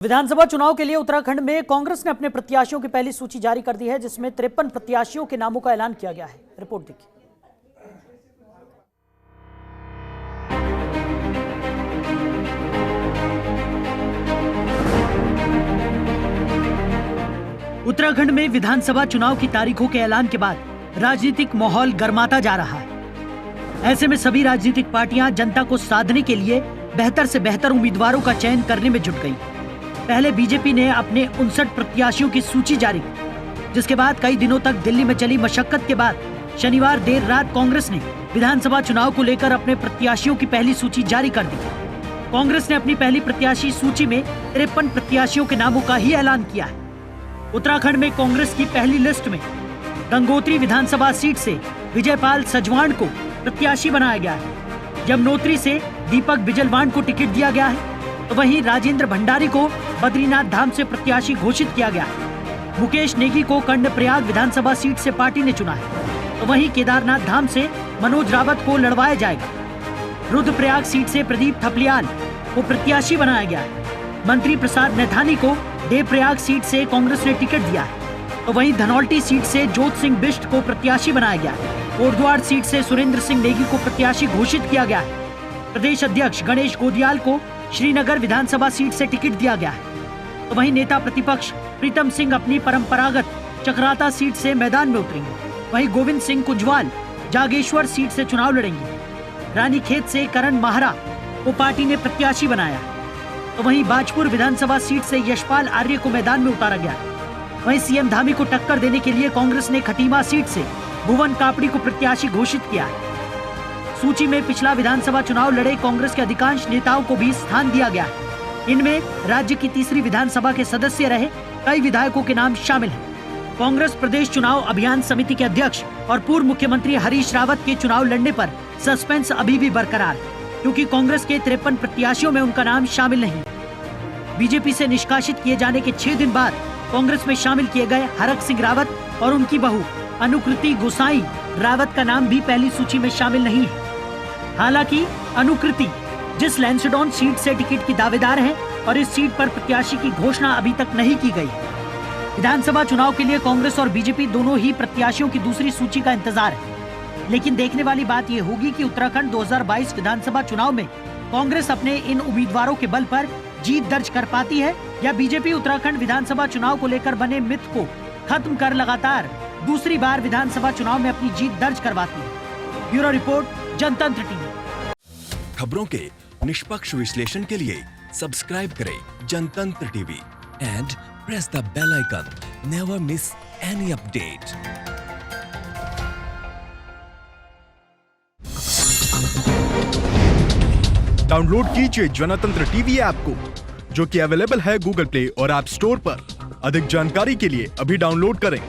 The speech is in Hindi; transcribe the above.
विधानसभा चुनाव के लिए उत्तराखंड में कांग्रेस ने अपने प्रत्याशियों की पहली सूची जारी कर दी है, जिसमें 53 प्रत्याशियों के नामों का ऐलान किया गया है। रिपोर्ट देखिए। उत्तराखंड में विधानसभा चुनाव की तारीखों के ऐलान के बाद राजनीतिक माहौल गर्माता जा रहा है। ऐसे में सभी राजनीतिक पार्टियां जनता को साधने के लिए बेहतर से बेहतर उम्मीदवारों का चयन करने में जुट गई। पहले बीजेपी ने अपने 59 प्रत्याशियों की सूची जारी की, जिसके बाद कई दिनों तक दिल्ली में चली मशक्कत के बाद शनिवार देर रात कांग्रेस ने विधानसभा चुनाव को लेकर अपने प्रत्याशियों की पहली सूची जारी कर दी। कांग्रेस ने अपनी पहली प्रत्याशी सूची में 53 प्रत्याशियों के नामों का ही ऐलान किया है। उत्तराखंड में कांग्रेस की पहली लिस्ट में गंगोत्री विधानसभा सीट से विजयपाल सजवाण को प्रत्याशी बनाया गया है। यमुनोत्री से दीपक बिजलवाण को टिकट दिया गया है, तो वहीं राजेंद्र भंडारी को बद्रीनाथ धाम से प्रत्याशी घोषित किया गया है। मुकेश नेगी को कर्णप्रयाग विधानसभा सीट से पार्टी ने चुना है, तो वहीं केदारनाथ धाम से मनोज रावत को लड़वाया जाएगा। रुद्रप्रयाग सीट से प्रदीप थपलियाल को प्रत्याशी बनाया गया है। मंत्री प्रसाद नैथानी को देवप्रयाग सीट से कांग्रेस ने टिकट दिया है, तो वहीं धनौल्टी सीट से जोत सिंह बिष्ट को प्रत्याशी बनाया गया है। कोटद्वार सीट से सुरेंद्र सिंह नेगी को प्रत्याशी घोषित किया गया है। प्रदेश अध्यक्ष गणेश गोदियाल को श्रीनगर विधानसभा सीट से टिकट दिया गया है, तो वहीं नेता प्रतिपक्ष प्रीतम सिंह अपनी परंपरागत चक्राता सीट से मैदान में उतरेंगे। वहीं गोविंद सिंह कुंजवाल जागेश्वर सीट से चुनाव लड़ेंगे। रानीखेत से करण माहरा को पार्टी ने प्रत्याशी बनाया है, तो वहीं बाजपुर विधानसभा सीट से यशपाल आर्य को मैदान में उतारा गया है। वहीं सीएम धामी को टक्कर देने के लिए कांग्रेस ने खटीमा सीट से भुवन कापड़ी को प्रत्याशी घोषित किया है। सूची में पिछला विधानसभा चुनाव लड़े कांग्रेस के अधिकांश नेताओं को भी स्थान दिया गया है। इनमें राज्य की तीसरी विधानसभा के सदस्य रहे कई विधायकों के नाम शामिल हैं। कांग्रेस प्रदेश चुनाव अभियान समिति के अध्यक्ष और पूर्व मुख्यमंत्री हरीश रावत के चुनाव लड़ने पर सस्पेंस अभी भी बरकरार है, क्योंकि कांग्रेस के 53 प्रत्याशियों में उनका नाम शामिल नहीं। बीजेपी से निष्कासित किए जाने के 6 दिन बाद कांग्रेस में शामिल किए गए हरक सिंह रावत और उनकी बहू अनुकृति गोसाई रावत का नाम भी पहली सूची में शामिल नहीं है। हालांकि अनुकृति जिस लैंसडॉन सीट से टिकट की दावेदार हैं और इस सीट पर प्रत्याशी की घोषणा अभी तक नहीं की गई। विधानसभा चुनाव के लिए कांग्रेस और बीजेपी दोनों ही प्रत्याशियों की दूसरी सूची का इंतजार है, लेकिन देखने वाली बात यह होगी कि उत्तराखंड 2022 विधानसभा चुनाव में कांग्रेस अपने इन उम्मीदवारों के बल पर जीत दर्ज कर पाती है या बीजेपी उत्तराखंड विधानसभा चुनाव को लेकर बने मिथ को खत्म कर लगातार दूसरी बार विधानसभा चुनाव में अपनी जीत दर्ज करवाती है। Bureau report, Jantantra TV. खबरों के निष्पक्ष विश्लेषण के लिए सब्सक्राइब करें Jantantra TV and press the bell icon. Never miss any update. Download कीजिए जनतंत्र टीवी ऐप को, जो कि अवेलेबल है गूगल प्ले और ऐप स्टोर पर। अधिक जानकारी के लिए अभी डाउनलोड करें।